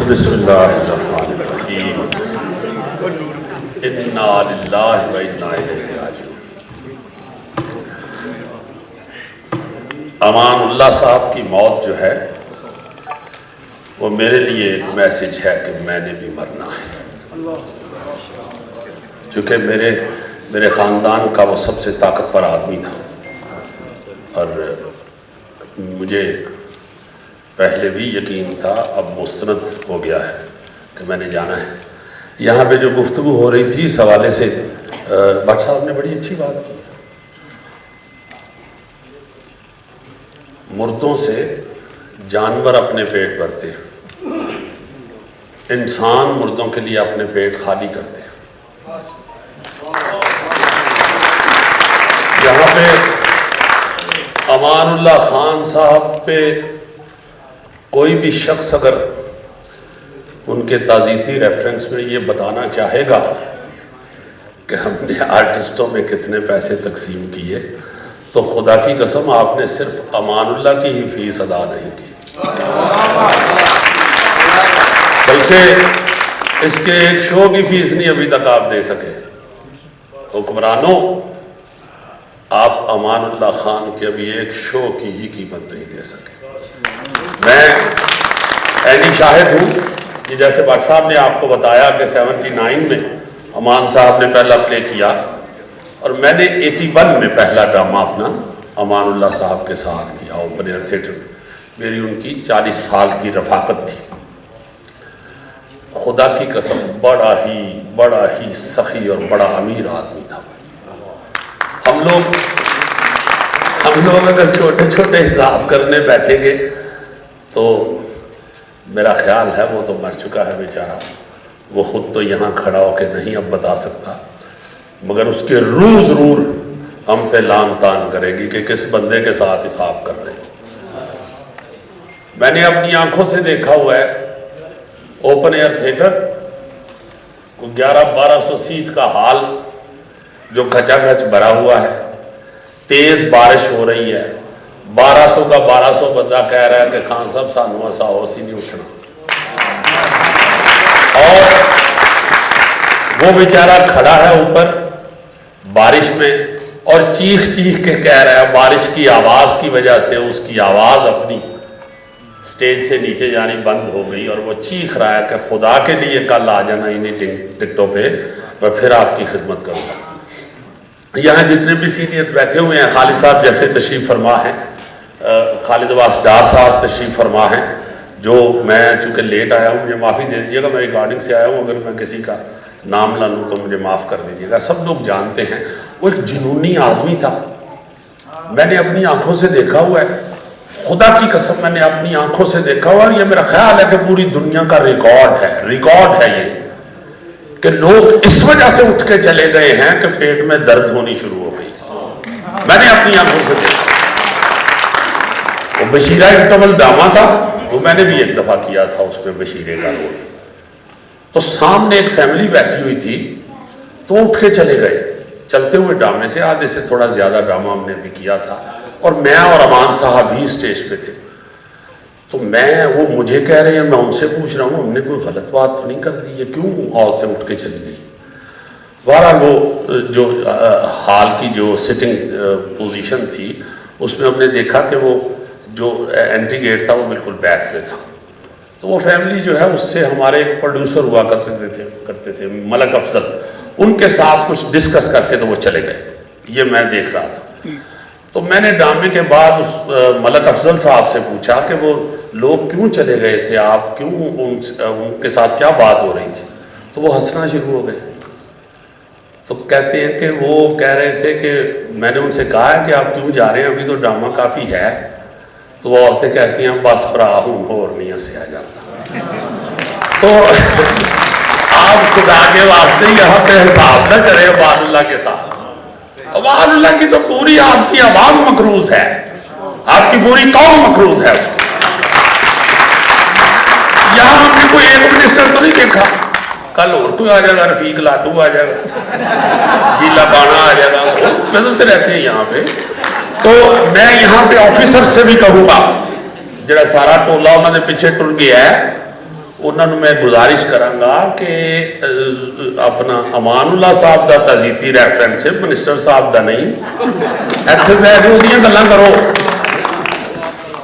बिस्मिल्लाहिर्रहमानिर्रहीम। इन्ना लिल्लाहि व इन्ना इलैहि राजिऊन। अमानुल्लाह साहब की मौत जो है वो मेरे लिए एक मैसेज है कि मैंने भी मरना है, क्योंकि मेरे ख़ानदान का वो सबसे ताकतवर आदमी था और मुझे पहले भी यकीन था, अब मुस्तनद हो गया है कि मैंने जाना है। यहाँ पे जो गुफ्तगू हो रही थी इस हवाले से भट्ट साहब ने बड़ी अच्छी बात की। मुर्दों से जानवर अपने पेट भरते हैं, इंसान मुर्दों के लिए अपने पेट खाली करते हैं। यहाँ पे अमानुल्लाह खान साहब पे कोई भी शख्स अगर उनके ताज़ीती रेफरेंस में ये बताना चाहेगा कि हमने आर्टिस्टों में कितने पैसे तकसीम किए, तो खुदा की कसम आपने सिर्फ अमानुल्लाह की ही फीस अदा नहीं की, बल्कि इसके एक शो की फीस नहीं अभी तक आप दे सके। हुक्मरानों, आप अमानुल्लाह खान के अभी एक शो की ही कीमत नहीं दे सके। मैं ऐनी शाहिद हूँ कि जैसे भट्ट साहब ने आपको बताया कि 79 में अमान साहब ने पहला प्ले किया और मैंने 81 में पहला ड्रामा अपना अमानुल्लाह साहब के साथ किया ओपन एयर थिएटर में। मेरी उनकी 40 साल की रफाकत थी। खुदा की कसम बड़ा ही सखी और बड़ा अमीर आदमी था। हम लोग अगर छोटे छोटे हिसाब करने बैठेंगे तो मेरा ख्याल है वो तो मर चुका है बेचारा, वो ख़ुद तो यहाँ खड़ा होकर नहीं अब बता सकता, मगर उसके रूह ज़रूर हम पे लान तान करेगी कि किस बंदे के साथ हिसाब कर रहे हैं। मैंने अपनी आंखों से देखा हुआ है ओपन एयर थिएटर को 1100-1200 सीट का हॉल जो खचाखच भरा हुआ है, तेज़ बारिश हो रही है, 1200 का 1200 बंदा कह रहा है कि खान साहब सानू ऐसा होश ही नहीं उठना, और वो बेचारा खड़ा है ऊपर बारिश में और चीख के कह रहा है। बारिश की आवाज़ की वजह से उसकी आवाज़ अपनी स्टेज से नीचे जानी बंद हो गई और वो चीख रहा है कि खुदा के लिए कल आ जाना इन्हीं टिकटों पे, मैं फिर आपकी खिदमत करूँगा। यहाँ जितने भी सीनियर्स बैठे हुए हैं, खालिद साहब जैसे तशरीफ़ फरमा हैं, खालिद अब्बास डार साहब तशरीफ़ फरमा हैं, जो मैं चूँकि लेट आया हूँ मुझे माफ़ी दे दीजिएगा, मैं रिकॉर्डिंग से आया हूँ, अगर मैं किसी का नाम ला लूँ तो मुझे माफ़ कर दीजिएगा। सब लोग जानते हैं वो एक जुनूनी आदमी था, मैंने अपनी आंखों से देखा हुआ है, खुदा की कसम मैंने अपनी आंखों से देखा हुआ, और ये मेरा ख्याल है कि पूरी दुनिया का रिकॉर्ड है ये, कि लोग इस वजह से उठ के चले गए हैं कि पेट में दर्द होनी शुरू हो गई। मैंने अपनी आंखों से देखा। वो बशीरा इंटरवल ड्रामा था, वो मैंने भी एक दफ़ा किया था, उसमें बशीरे का रोल। तो सामने एक फैमिली बैठी हुई थी, तो उठ के चले गए चलते हुए ड्रामे से। आधे से थोड़ा ज़्यादा ड्रामा हमने भी किया था और मैं और अमान साहब ही स्टेज पे थे। तो वो मुझे कह रहे हैं, मैं उनसे पूछ रहा हूँ हमने कोई गलत बात तो नहीं कर दी, ये क्यों औरतें उठ के चली गई। बहरहाल वो जो हाल की जो सिटिंग पोजीशन थी उसमें हमने देखा कि वो जो एंट्री गेट था वो बिल्कुल बैक पे था। तो वो फैमिली जो है उससे हमारे एक प्रोड्यूसर हुआ करते थे मलक अफजल, उनके साथ कुछ डिस्कस करके तो वो चले गए, ये मैं देख रहा था। तो मैंने ड्रामे के बाद उस मलक अफजल साहब से पूछा कि वो लोग क्यों चले गए थे, आप क्यों उनके साथ क्या बात हो रही थी। तो वो हंसना शुरू हो गए। तो कहते हैं कि वो कह रहे थे कि मैंने उनसे कहा है कि आप क्यों जा रहे हैं, अभी तो ड्रामा काफ़ी है। तो वो औरतें कहती हैं बस भरा हूँ और नहीं से आ जाता। तो आप खुदा के वास्ते यहाँ पे हिसाब न करें अमानुल्लाह के साथ। अमानुल्लाह की तो पूरी आपकी आवाम मकरूज है, आपकी पूरी कौम मकरूज है उसकी। यहाँ हमने कोई एक मिनिस्टर तो नहीं देखा, कल और कोई आ जाएगा, रफीक लाडू आ जाएगा, जीला बाना आ जाएगा, वो बदलते रहते हैं यहाँ पे। तो मैं यहाँ पे ऑफिसर से भी कहूँगा, जरा सारा टोला उन्होंने पीछे टुर गया है, انہوں نے میں گزارش کرانگا کہ اپنا امان اللہ صاحب دا تزیتی ریفرنس ہے، منسٹر صاحب دا نہیں، ایتھے بیٹھ کے اودیاں گلاں کرو۔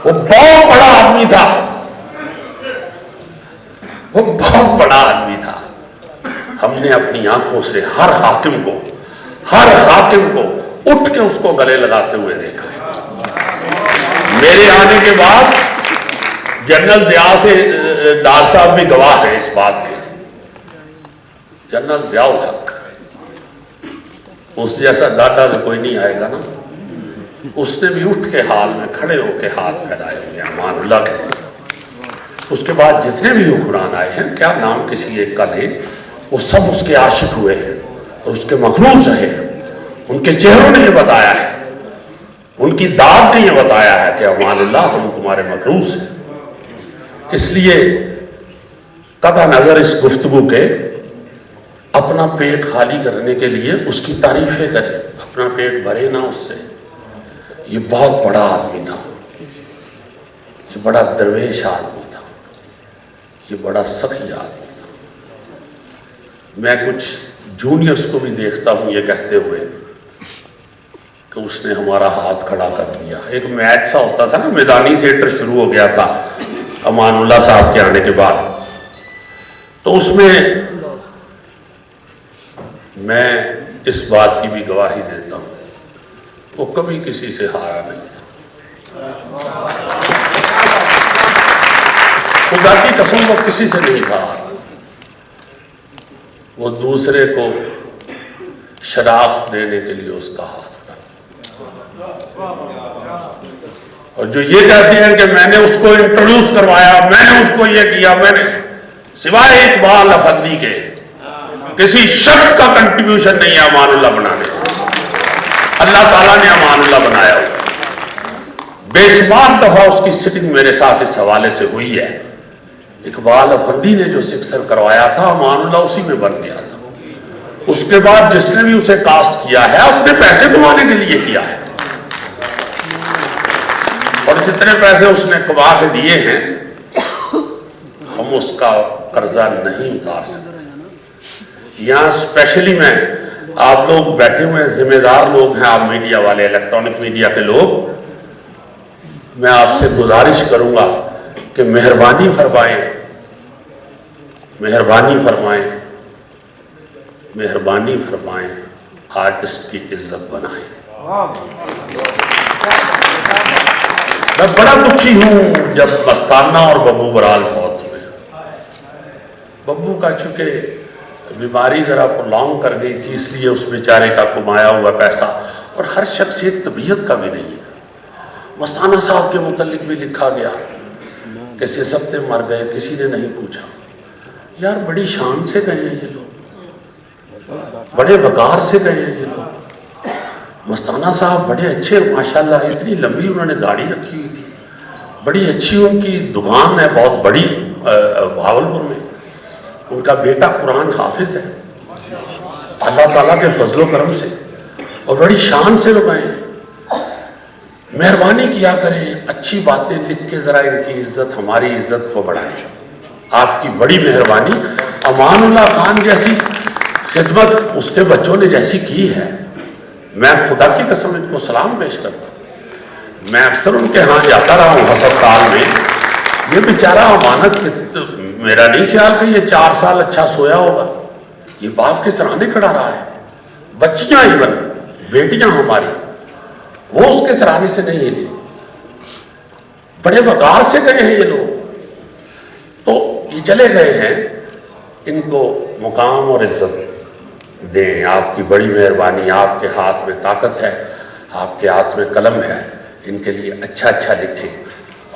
وہ بہت بڑا آدمی تھا، وہ بہت بڑا آدمی تھا۔ ہم نے اپنی آنکھوں سے ہر حاکم کو اٹھ کے اس کو گلے لگاتے ہوئے دیکھا ہے۔ میرے آنے کے بعد جنرل ضیاء سے ڈار صاحب بھی گواہ ہیں اس بات کے، جنرل ضیاء الحق، اس جیسا ڈاڈا تو کوئی نہیں آئے گا نا، اس نے بھی اٹھ کے حال میں کھڑے ہو کے ہاتھ پھیلائے ہوئے امان اللہ کے لیے۔ اس کے بعد جتنے بھی حکمران آئے ہیں، کیا نام کسی ایک کا لے، وہ سب اس کے عاشق ہوئے ہیں اور اس کے مخلوص رہے ہیں۔ ان کے چہروں نے یہ بتایا ہے، ان کی داد نے یہ بتایا ہے کہ امان اللہ ہم تمہارے مخلوص ہیں۔ اس لیے قطع نظر اس گفتگو کے، اپنا پیٹ خالی کرنے کے لیے اس کی تعریفیں کریں، اپنا پیٹ بھرے نہ اس سے۔ یہ بہت بڑا آدمی تھا، یہ بڑا درویش آدمی تھا، یہ بڑا سخی آدمی تھا۔ میں کچھ جونیئرز کو بھی دیکھتا ہوں یہ کہتے ہوئے کہ اس نے ہمارا ہاتھ کھڑا کر دیا۔ ایک میچ سا ہوتا تھا نا، میدانی تھیٹر شروع ہو گیا تھا امان اللہ صاحب کے آنے کے بعد، تو اس میں میں اس بات کی بھی گواہی دیتا ہوں وہ کبھی کسی سے ہارا نہیں تھا، خدا کی قسم وہ کسی سے نہیں تھا ہارا۔ وہ دوسرے کو شناخت دینے کے لیے اس کا ہاتھ اٹھا، اور جو یہ کہتے ہیں کہ میں نے اس کو انٹروڈیوس کروایا، میں نے اس کو یہ کیا، میں نے، سوائے اقبال افندی کے کسی شخص کا کنٹریبیوشن نہیں ہے امان اللہ بنانے۔ اللہ تعالیٰ نے امان اللہ بنایا ہوا۔ بے شمار دفعہ اس کی سٹنگ میرے ساتھ اس حوالے سے ہوئی ہے۔ اقبال افندی نے جو سکسر کروایا تھا، امان اللہ اسی میں بن گیا تھا۔ اس کے بعد جس نے بھی اسے کاسٹ کیا ہے اپنے پیسے کمانے کے لیے کیا ہے، اور جتنے پیسے اس نے کما کے دیے ہیں ہم اس کا قرضہ نہیں اتار سکتے۔ یہاں اسپیشلی میں، آپ لوگ بیٹھے ہوئے ہیں، ذمہ دار لوگ ہیں آپ میڈیا والے، الیکٹرانک میڈیا کے لوگ، میں آپ سے گزارش کروں گا کہ مہربانی فرمائیں، مہربانی فرمائیں، مہربانی فرمائیں، آرٹسٹ کی عزت بنائیں۔ میں بڑا دکھی ہوں جب مستانہ اور ببو برال فوت ہوئے۔ ببو کا چونکہ بیماری ذرا پرولونگ کر گئی تھی، اس لیے اس بیچارے کا کمایا ہوا پیسہ، اور ہر شخص ایک طبیعت کا بھی نہیں ہے۔ مستانہ صاحب کے متعلق بھی لکھا گیا کہ سسکتے مر گئے، کسی نے نہیں پوچھا۔ یار بڑی شان سے گئے ہیں یہ لوگ، بڑے وقار سے گئے ہیں یہ لوگ۔ مستانہ صاحب بڑے اچھے، ماشاءاللہ اتنی لمبی انہوں نے داڑھی رکھی ہوئی تھی، بڑی اچھی ان کی دکان ہے بہت بڑی بھاولپور میں، ان کا بیٹا قرآن حافظ ہے اللہ تعالیٰ کے فضل و کرم سے، اور بڑی شان سے لوگ آئے ہیں۔ مہربانی کیا کریں، اچھی باتیں لکھ کے ذرا ان کی عزت، ہماری عزت کو بڑھائیں۔ آپ کی بڑی مہربانی۔ امان اللہ خان جیسی خدمت اس کے بچوں نے جیسی کی ہے، میں خدا کی قسم ان کو سلام پیش کرتا ہوں۔ میں اکثر ان کے ہاں جاتا رہا ہوں ہسپتال میں، یہ بیچارہ امانت، میرا نہیں خیال کہ یہ 4 سال اچھا سویا ہوگا، یہ باپ کے سرانے کھڑا رہا ہے۔ بچیاں ایون بیٹیاں ہماری، وہ اس کے سرانے سے نہیں ہلی، بڑے وقار سے گئے ہیں یہ لوگ۔ تو یہ چلے گئے ہیں، ان کو مقام اور عزت دیں۔ آپ کی بڑی مہربانی، آپ کے ہاتھ میں طاقت ہے، آپ کے ہاتھ میں قلم ہے، ان کے لیے اچھا اچھا لکھیں۔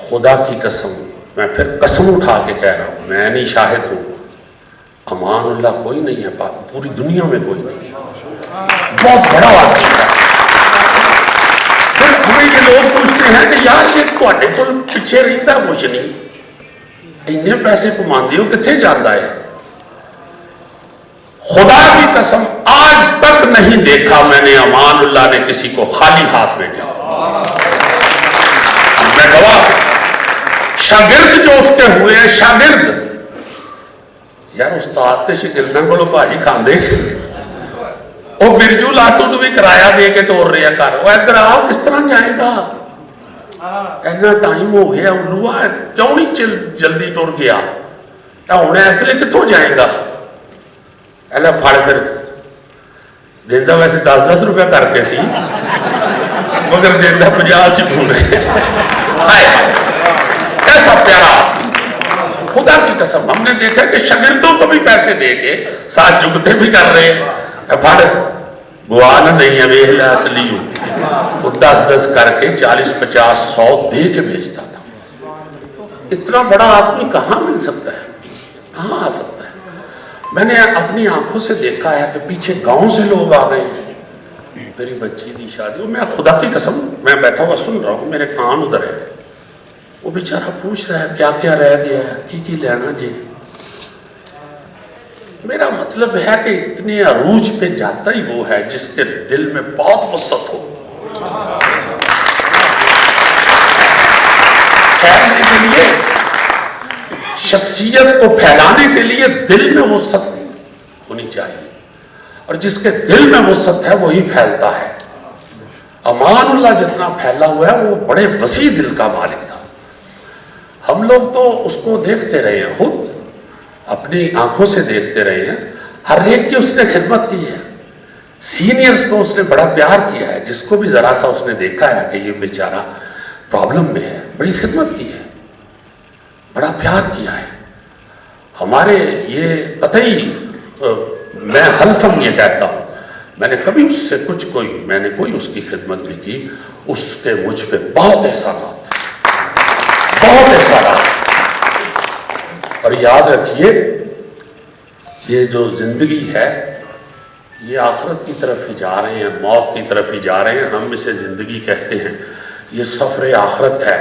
خدا کی قسم، میں پھر قسم اٹھا کے کہہ رہا ہوں، میں نہیں شاہد ہوں، امان اللہ کوئی نہیں ہے پوری دنیا میں، کوئی نہیں، بہت بڑا آدمی ہے۔ پھر ہمیں یہ لوگ پوچھتے ہیں کہ یار یہ تواڈے کول پیچھے رہندا کچھ نہیں، اتنے پیسے کماندے ہو، کتنے جاندا ہے؟ خدا کی قسم آج تک نہیں دیکھا میں نے امان اللہ نے کسی کو خالی ہاتھ بھیجا۔ میں گواہ، شاگرد جو اس کے ہوئے ہیں، شاگرد ਯਾਰ ਉਸਤਾਦ ਤੇ ਸ਼ਾਗਿਰਦਾਂ ਕੋਲੋਂ ਭਾਜੀ ਖਾਂਦੇ ਉਹ ਬਿਰਜੂ ਲਾਟੂ ਨੂੰ ਵੀ ਕਿਰਾਇਆ ਦੇ ਕੇ ਟੋਰ ਰਿਹਾ ਘਰ, ਉਹ ਇੱਧਰ ਆ ਕਿਸ ਤਰ੍ਹਾਂ ਜਾਏਗਾ, ਇੰਨਾ ਟਾਈਮ ਹੋ ਗਿਆ ਉੱਲੂਆ ਕਿਉਂ ਨਹੀਂ ਜਲਦੀ ਟੁਰ ਗਿਆ, ਤਾਂ ਹੁਣ ਇਸ ਲਈ ਕਿੱਥੋਂ ਜਾਏਗਾ, ਇਹਲਾ ਫੜ ਫਿਰ ਦਿੰਦਾ ਵੈਸੇ 10-10 रुपया करके सी मगर देता 50 से पूरे। हाय कैसा प्यारा, खुदा की कसम हमने देखा कि शागिर्दों को भी पैसे दे के साथ जुगते भी कर रहे हैं, फड़ गुआ न नहीं वेख ला असली वो 10-10 करके 40-50-100 दे के भेजता था। इतना बड़ा आदमी कहाँ मिल सकता है, कहाँ आ सकता है। मैंने अपनी आंखों से देखा है कि पीछे गांव से लोग आ गए हैं, मेरी बच्ची की शादी, मैं खुदा की कसम मैं बैठा हुआ सुन रहा हूँ, मेरे कान उधर है, वो बेचारा पूछ रहा है क्या क्या रह गया है, की लेना जी। मेरा मतलब है कि इतने अरूज पे जाता ही वो है जिसके दिल में बहुत वसत हो, फैलाने के लिए, शख्सियत को फैलाने के लिए दिल में वसत होनी चाहिए, और जिसके दिल में वसत है वही फैलता है। अमानुल्लाह जितना फैला हुआ है वो बड़े वसी दिल का मालिक था। हम लोग तो उसको देखते रहे हैं, खुद अपनी आंखों से देखते रहे हैं, हर एक की उसने खिदमत की है, सीनियर्स को उसने बड़ा प्यार किया है, जिसको भी जरा सा उसने देखा है कि ये बेचारा प्रॉब्लम में है, बड़ी खिदमत की है, बड़ा प्यार किया है। हमारे ये कतई मैं हल्फम ये कहता हूँ, मैंने कभी उससे मैंने कोई उसकी खिदमत नहीं की, उसके मुझ पे बहुत एहसानात है, बहुत एहसानात। और याद रखिए ये जो जिंदगी है ये आखिरत की तरफ ही जा रहे हैं, मौत की तरफ ही जा रहे हैं, हम इसे जिंदगी कहते हैं, ये सफ़र आखिरत है।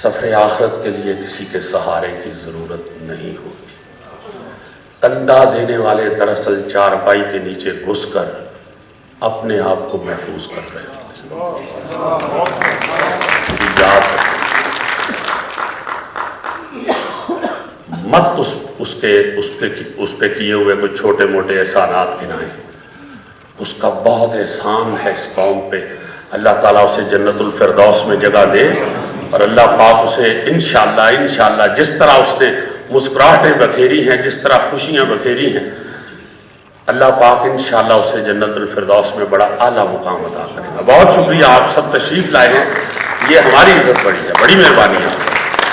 सफ़र आखिरत के लिए किसी के सहारे की ज़रूरत नहीं होती। कंधा देने वाले दरअसल चारपाई के नीचे घुसकर अपने आप को महफूज कर रहे होते हैं। याद मत उस पे किए हुए कुछ छोटे मोटे एहसानात गिनाएं, उसका बहुत एहसान है इस कौम पे। अल्लाह ताला उसे जन्नतुल फिरदौस में जगह दे, और अल्लाह पाक उसे इंशाअल्लाह जिस तरह उसने मुस्कुराहटें बखेरी हैं, जिस तरह खुशियाँ बखेरी हैं, अल्लाह पाक इंशाअल्लाह उसे जन्नतुल फिरदौस में बड़ा आला मुकाम अता करेगा। बहुत शुक्रिया, आप सब तशरीफ़ लाए हैं, ये हमारी इज़्ज़त बड़ी है, बड़ी मेहरबानी है।